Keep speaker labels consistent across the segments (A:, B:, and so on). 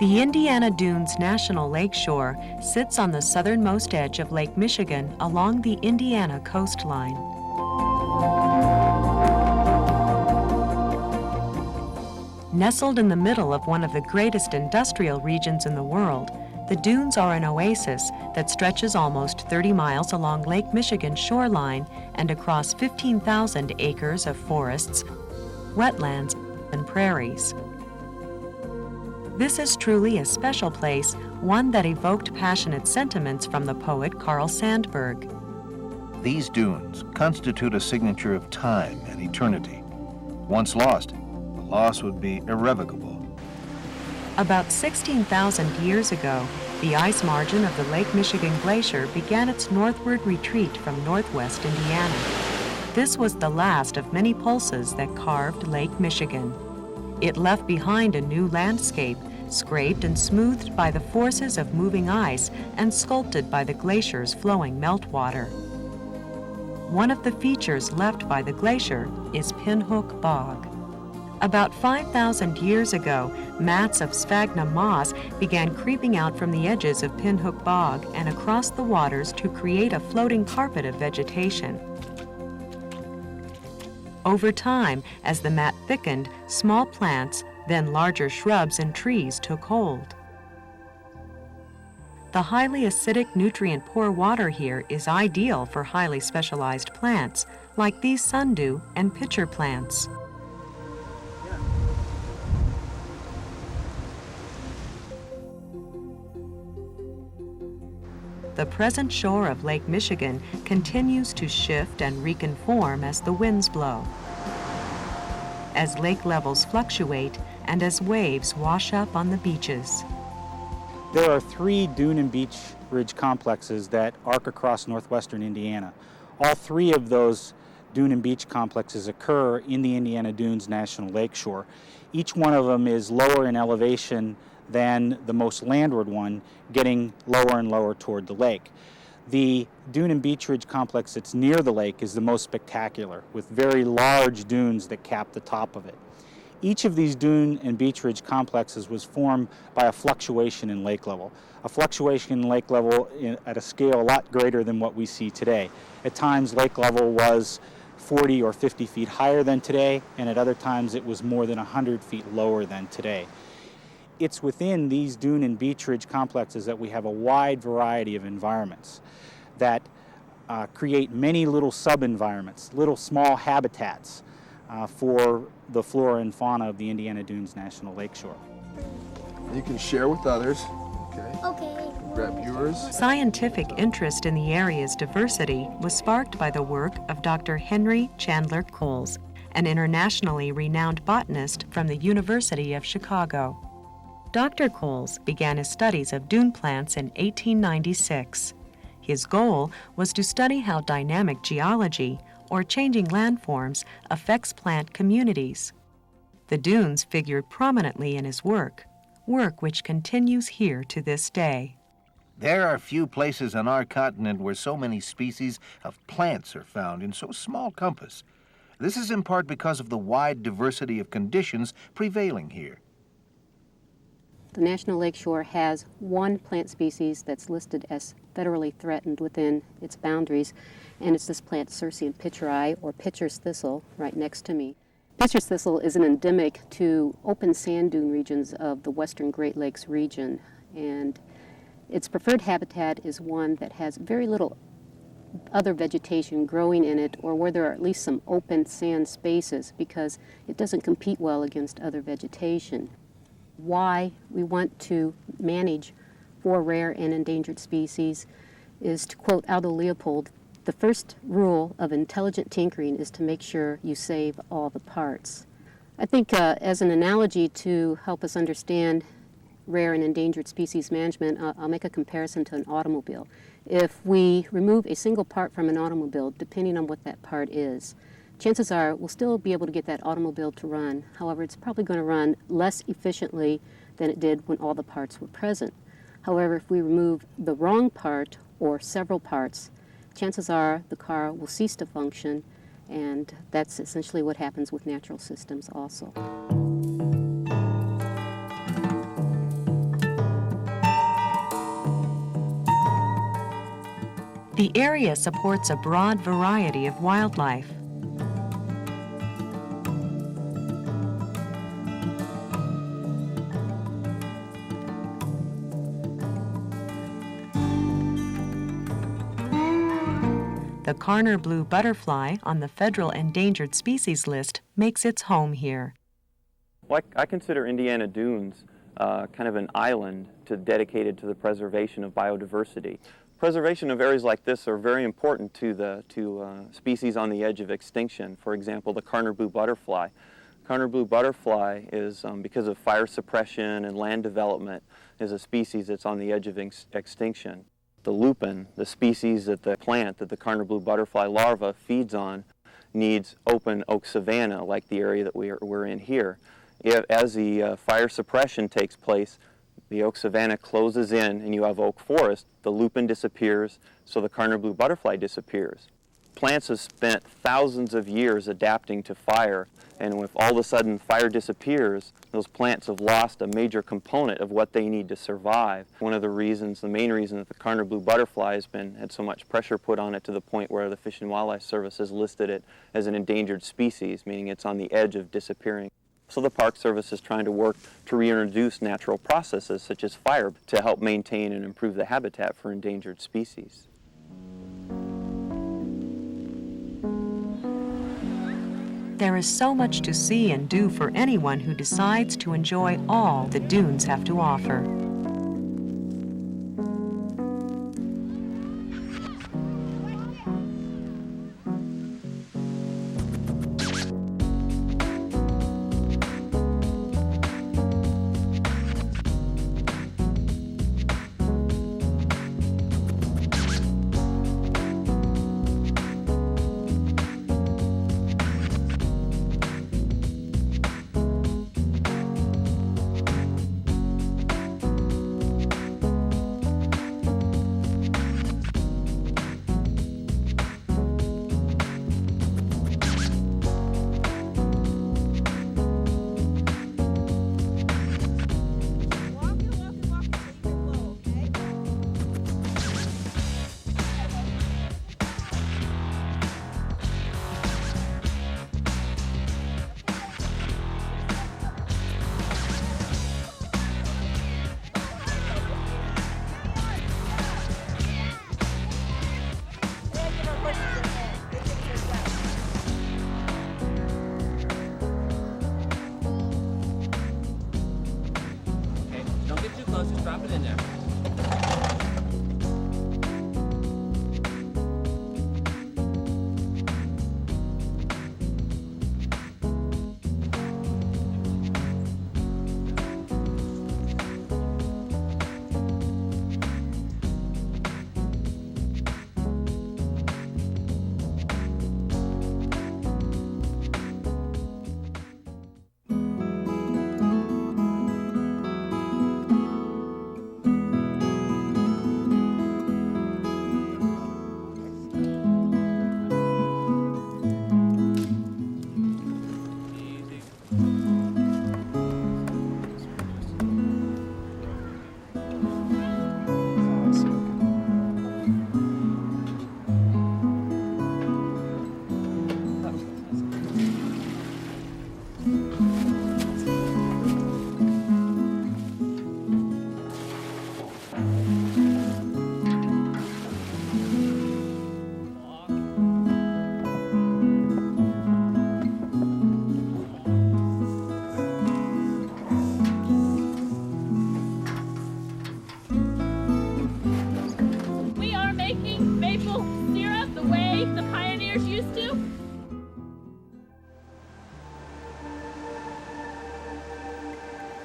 A: The Indiana Dunes National Lakeshore sits on the southernmost edge of Lake Michigan along the Indiana coastline. Nestled in the middle of one of the greatest industrial regions in the world, the dunes are an oasis that stretches almost 30 miles along Lake Michigan's shoreline and across 15,000 acres of forests, wetlands, and prairies. This is truly a special place, one that evoked passionate sentiments from the poet Carl Sandburg.
B: These dunes constitute a signature of time and eternity. Once lost, the loss would be irrevocable.
A: About 16,000 years ago, the ice margin of the Lake Michigan Glacier began its northward retreat from northwest Indiana. This was the last of many pulses that carved Lake Michigan. It left behind a new landscape, scraped and smoothed by the forces of moving ice and sculpted by the glacier's flowing meltwater. One of the features left by the glacier is Pinhook Bog. About 5,000 years ago, mats of sphagnum moss began creeping out from the edges of Pinhook Bog and across the waters to create a floating carpet of vegetation. Over time, as the mat thickened, small plants, then larger shrubs and trees took hold. The highly acidic, nutrient-poor water here is ideal for highly specialized plants, like these sundew and pitcher plants. The present shore of Lake Michigan continues to shift and reconform as the winds blow, as lake levels fluctuate, and as waves wash up on the beaches.
C: There are 3 dune and beach ridge complexes that arc across northwestern Indiana. All 3 of those dune and beach complexes occur in the Indiana Dunes National Lakeshore. Each one of them is lower in elevation than the most landward one, getting lower and lower toward the lake. The dune and beach ridge complex that's near the lake is the most spectacular, with very large dunes that cap the top of it. Each of these dune and beach ridge complexes was formed by a fluctuation in lake level. A fluctuation in lake level at a scale a lot greater than what we see today. At times, lake level was 40 or 50 feet higher than today, and at other times it was more than 100 feet lower than today. It's within these dune and beach ridge complexes that we have a wide variety of environments that create many little sub-environments, little small habitats for the flora and fauna of the Indiana Dunes National Lakeshore.
D: You can share with others.
E: Okay.
D: Grab yours.
A: Scientific interest in the area's diversity was sparked by the work of Dr. Henry Chandler Coles, an internationally renowned botanist from the University of Chicago. Dr. Coles began his studies of dune plants in 1896. His goal was to study how dynamic geology, or changing landforms, affects plant communities. The dunes figured prominently in his work which continues here to this day.
B: There are few places on our continent where so many species of plants are found in so small compass. This is in part because of the wide diversity of conditions prevailing here.
F: The National Lakeshore has one plant species that's listed as federally threatened within its boundaries, and it's this plant Circean pitcheri, or pitcher's thistle, right next to me. Pitcher's thistle is an endemic to open sand dune regions of the western Great Lakes region, and its preferred habitat is one that has very little other vegetation growing in it, or where there are at least some open sand spaces, because it doesn't compete well against other vegetation. Why we want to manage 4 rare and endangered species is, to quote Aldo Leopold, "The first rule of intelligent tinkering is to make sure you save all the parts." I think as an analogy to help us understand rare and endangered species management, I'll make a comparison to an automobile. If we remove a single part from an automobile, depending on what that part is, chances are we'll still be able to get that automobile to run. However, it's probably going to run less efficiently than it did when all the parts were present. However, if we remove the wrong part or several parts, chances are the car will cease to function, and that's essentially what happens with natural systems also.
A: The area supports a broad variety of wildlife. The Karner blue butterfly on the federal endangered species list makes its home here.
E: Well, I consider Indiana Dunes kind of an island dedicated to the preservation of biodiversity. Preservation of areas like this are very important to species on the edge of extinction. For example, the Karner blue butterfly. Karner blue butterfly is, because of fire suppression and land development, is a species that's on the edge of extinction. The lupin, the species that the plant that the Karner blue butterfly larva feeds on, needs open oak savanna like the area that we're in here. As the fire suppression takes place, the oak savanna closes in and you have oak forest. The lupin disappears, so the Karner blue butterfly disappears. Plants have spent thousands of years adapting to fire, and if all of a sudden fire disappears, those plants have lost a major component of what they need to survive. One of the reasons, the main reason that the Karner blue butterfly had so much pressure put on it to the point where the Fish and Wildlife Service has listed it as an endangered species, meaning it's on the edge of disappearing. So the Park Service is trying to work to reintroduce natural processes such as fire to help maintain and improve the habitat for endangered species.
A: There is so much to see and do for anyone who decides to enjoy all the dunes have to offer.
G: Drop it in there.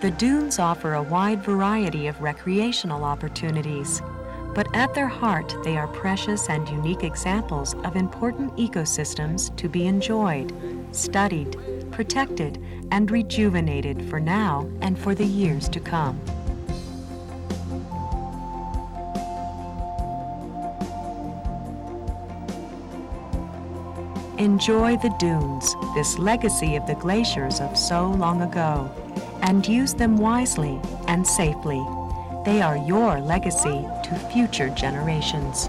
A: The dunes offer a wide variety of recreational opportunities, but at their heart they are precious and unique examples of important ecosystems to be enjoyed, studied, protected, and rejuvenated for now and for the years to come. Enjoy the dunes, this legacy of the glaciers of so long ago, and use them wisely and safely. They are your legacy to future generations.